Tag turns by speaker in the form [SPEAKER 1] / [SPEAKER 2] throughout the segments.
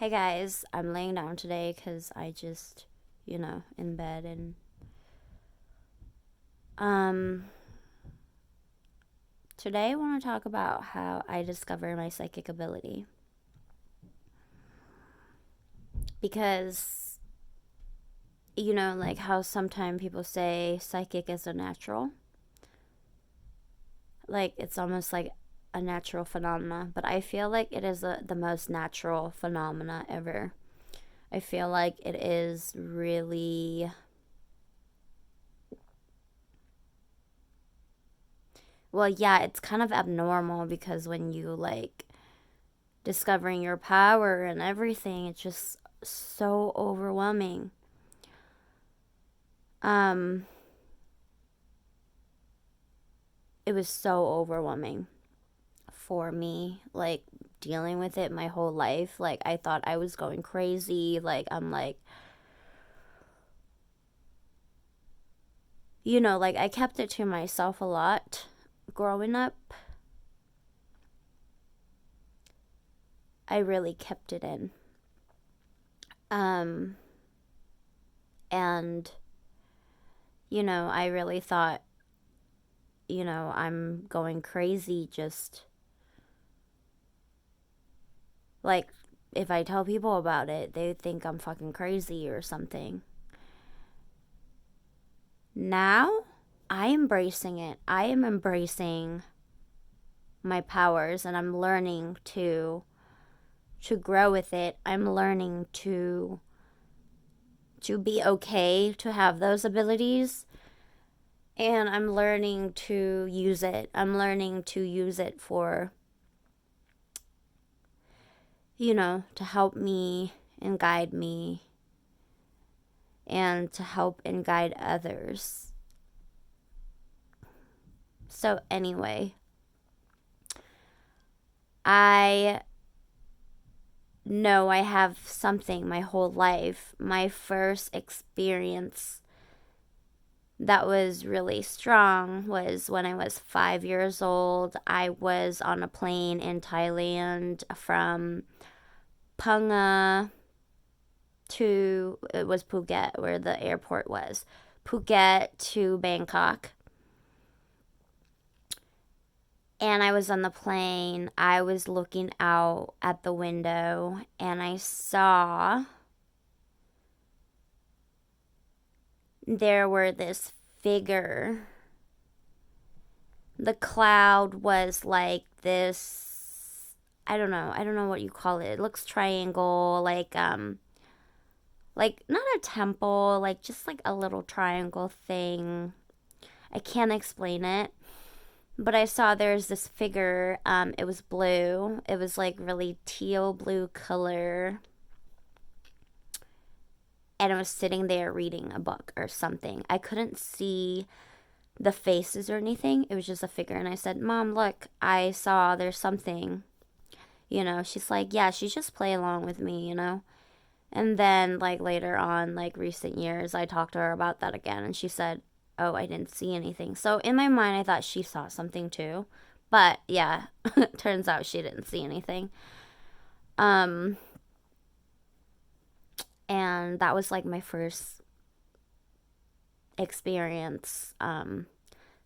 [SPEAKER 1] Hey guys, I'm laying down today because I just, in bed and um today I want to talk about how I discover my psychic ability because like how sometimes people say psychic is a natural, like it's almost like a natural phenomena, but I feel like it is the most natural phenomena ever. I feel like it is really, well, yeah, it's kind of abnormal because when you like discovering your power and everything, it's just so overwhelming. Um it was so overwhelming for me, like dealing with it my whole life. Like I thought I was going crazy. Like I'm like, like I kept it to myself a lot growing up. I really kept it in. Um and I really thought, I'm going crazy just like if I tell people about it, they think I'm fucking crazy or something. Now, I embracing it. I am embracing my powers and I'm learning to grow with it. I'm learning to be okay to have those abilities, and I'm learning to use it. I'm learning to use it for to help me and guide me and to help and guide others. So anyway, I know I have something my whole life. My first experience that was really strong was when I was 5 years old. I was on a plane in Thailand from Punga to, it was Phuket where the airport was, Phuket to Bangkok. And I was on the plane. I was looking out at the window and I saw there were this figure. The cloud was like this, I don't know what you call it. It looks triangle, like not a temple, like just like a little triangle thing. I can't explain it. But I saw there's this figure. It was blue. It was like really teal blue color. And I was sitting there reading a book or something. I couldn't see the faces or anything. It was just a figure. And I said, Mom, look, I saw there's something. She's like, yeah, she's just play along with me. And then, like, later on, like, recent years, I talked to her about that again. And she said, oh, I didn't see anything. So in my mind, I thought she saw something too. But yeah, turns out she didn't see anything. Um, and that was like my first experience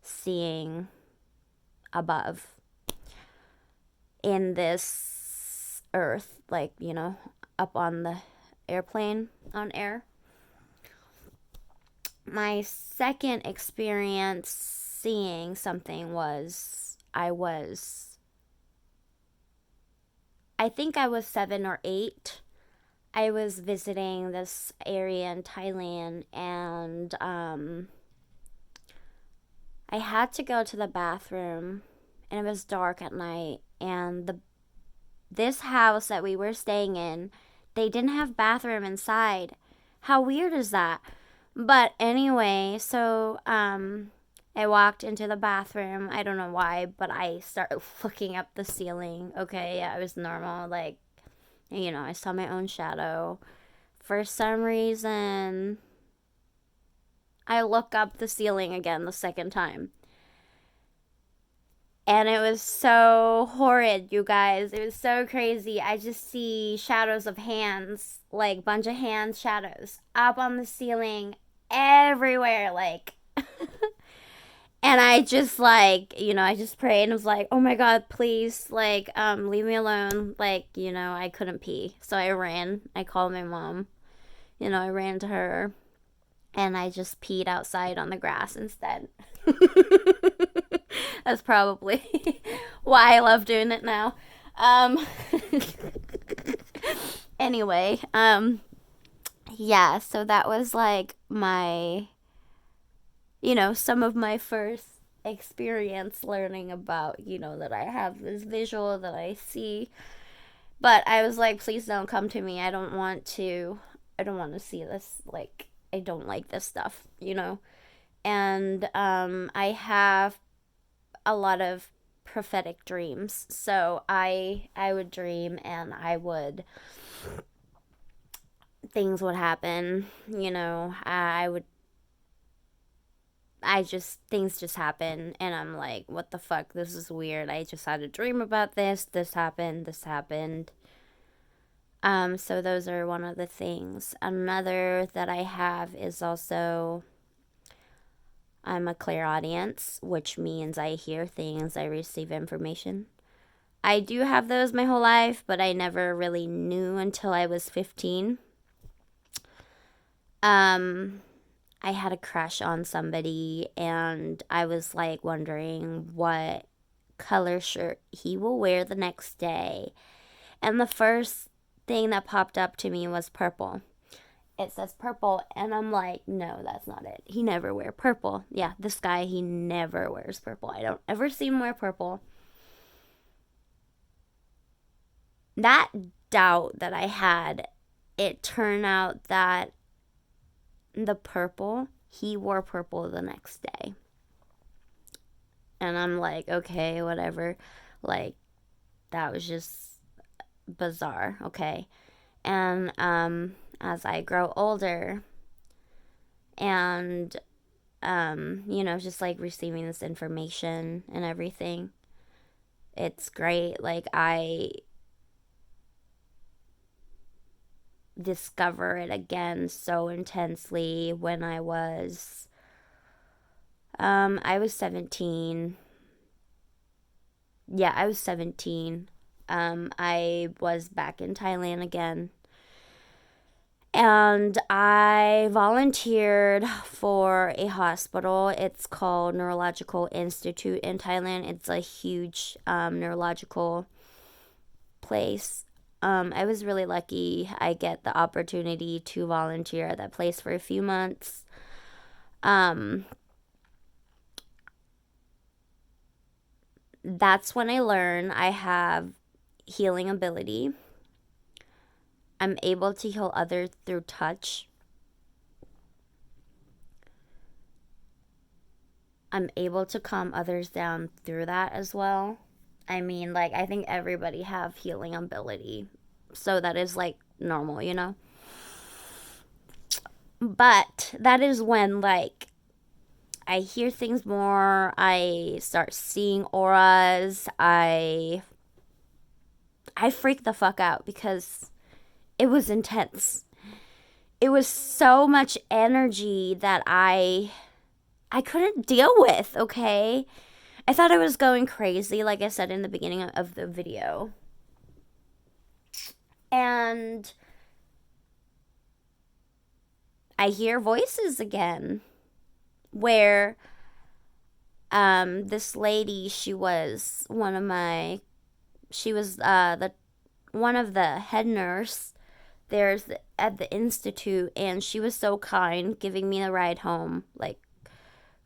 [SPEAKER 1] seeing above in this earth, like, up on the airplane on air. My second experience seeing something was I think I was 7 or 8. I was visiting this area in Thailand, and I had to go to the bathroom, and it was dark at night, and this house that we were staying in, they didn't have bathroom inside. How weird is that? But anyway, so I walked into the bathroom. I don't know why, but I started looking up the ceiling. Okay, yeah, it was normal. Like, I saw my own shadow. For some reason, I look up the ceiling again the second time. And it was so horrid, you guys. It was so crazy. I just see shadows of hands, like bunch of hands, shadows up on the ceiling everywhere, like. And I just like, I just prayed and was like, oh my God, please, like, leave me alone. Like, I couldn't pee. So I ran. I called my mom. I ran to her and I just peed outside on the grass instead. That's probably why I love doing it now. Um, anyway, yeah, so that was like some of my first experience learning about, that I have this visual that I see. But I was like, please don't come to me. I don't want to see this. Like, I don't like this stuff. And I have a lot of prophetic dreams. So I would dream and things would happen, things just happen and I'm like, what the fuck? This is weird. I just had a dream about this. This happened. This happened. So those are one of the things. Another that I have is also I'm a clairaudience, which means I hear things, I receive information. I do have those my whole life, but I never really knew until I was 15. I had a crush on somebody and I was like wondering what color shirt he will wear the next day. And the first thing that popped up to me was purple. It says purple and I'm like, no, that's not it. He never wear purple. Yeah, this guy, he never wears purple. I don't ever see him wear purple. That doubt that I had, it turned out that the purple, he wore purple the next day. And I'm like, okay, whatever. Like, that was just bizarre, okay? And as I grow older and just like receiving this information and everything, it's great. Like, I discover it again so intensely when I was 17. Yeah, I was 17. I was back in Thailand again. And I volunteered for a hospital. It's called Neurological Institute in Thailand. It's a huge neurological place. I was really lucky. I get the opportunity to volunteer at that place for a few months. That's when I learn I have healing ability. I'm able to heal others through touch. I'm able to calm others down through that as well. I mean, like, I think everybody have healing ability. So that is, like, normal. But that is when, like, I hear things more. I start seeing auras. I freak the fuck out because it was intense. It was so much energy that I couldn't deal with, okay? I thought I was going crazy, like I said in the beginning of the video. And I hear voices again where this lady, she was one of the head nurse there's at the institute, and she was so kind, giving me a ride home, like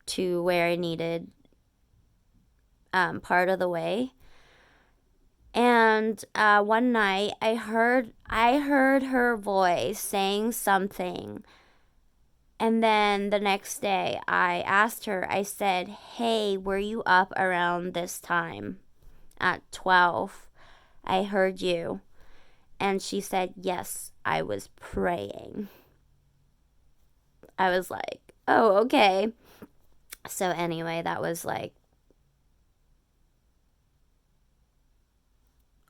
[SPEAKER 1] to where I needed part of the way. And one night I heard her voice saying something. And then the next day I asked her, I said, hey, were you up around this time at 12? I heard you. And she said, yes, I was praying. I was like, oh, okay. So anyway, that was like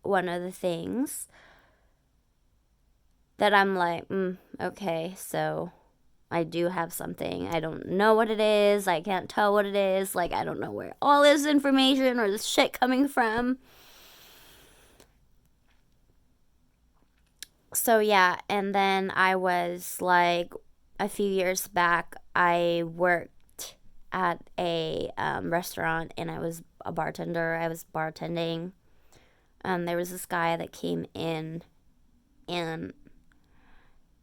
[SPEAKER 1] one of the things that I'm like, okay, so I do have something. I don't know what it is. I can't tell what it is. Like, I don't know where all this information or this shit coming from. So, yeah. And then I was like, a few years back, I worked at a restaurant and I was a bartender. I was bartending. There was this guy that came in and,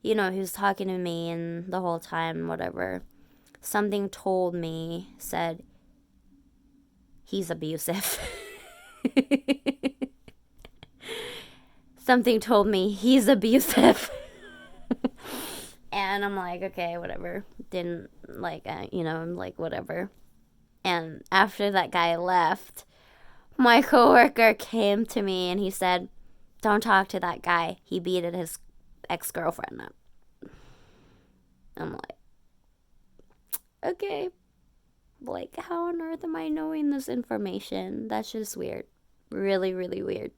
[SPEAKER 1] you know, he was talking to me and the whole time, whatever. Something told me, said, he's abusive. Something told me he's abusive. And I'm like, okay, whatever. Didn't, like, I'm like, whatever. And after that guy left, my coworker came to me and he said, don't talk to that guy. He beated his ex-girlfriend up. I'm like, okay. Like, how on earth am I knowing this information? That's just weird. Really, really weird.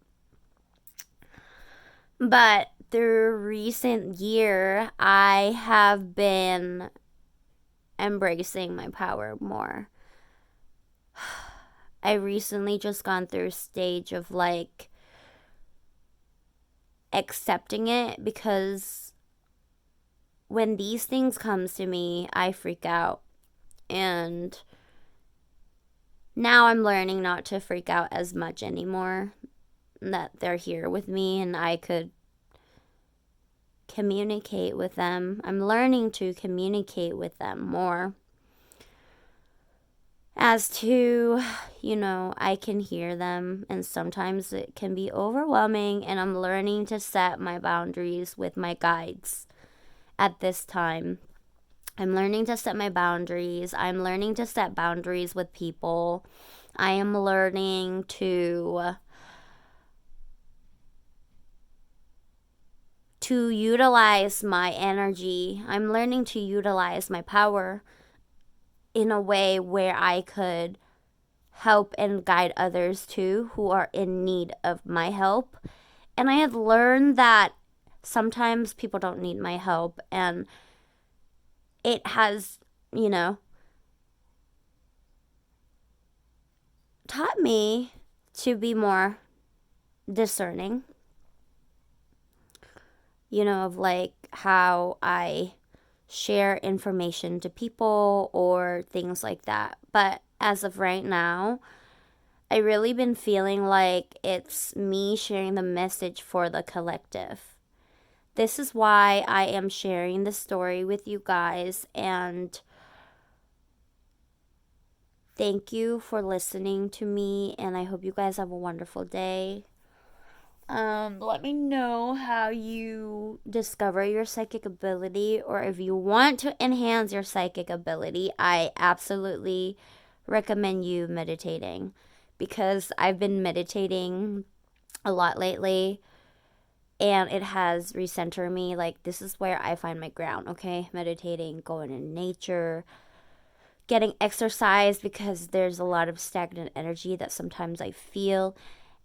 [SPEAKER 1] But through recent year, I have been embracing my power more. I recently just gone through a stage of like accepting it, because when these things comes to me, I freak out. And now I'm learning not to freak out as much anymore, that they're here with me and I could communicate with them. I'm learning to communicate with them more. As to, I can hear them and sometimes it can be overwhelming, and I'm learning to set my boundaries with my guides at this time. I'm learning to set my boundaries. I'm learning to set boundaries with people. I am learning to utilize my energy. I'm learning to utilize my power in a way where I could help and guide others too who are in need of my help. And I have learned that sometimes people don't need my help, and it has, taught me to be more discerning, of like how I share information to people or things like that. But as of right now, I really been feeling like it's me sharing the message for the collective. This is why I am sharing the story with you guys, and thank you for listening to me, and I hope you guys have a wonderful day. Let me know how you discover your psychic ability, or if you want to enhance your psychic ability. I absolutely recommend you meditating, because I've been meditating a lot lately and it has recentered me. Like, this is where I find my ground, okay? Meditating, going in nature, getting exercise, because there's a lot of stagnant energy that sometimes I feel.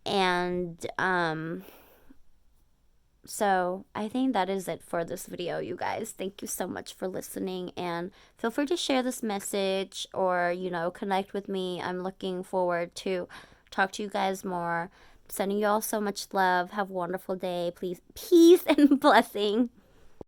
[SPEAKER 1] And so I think that is it for this video, you guys. Thank you so much for listening, and feel free to share this message or, connect with me. I'm looking forward to talk to you guys more. Sending you all so much love. Have a wonderful day. Please, peace and blessing.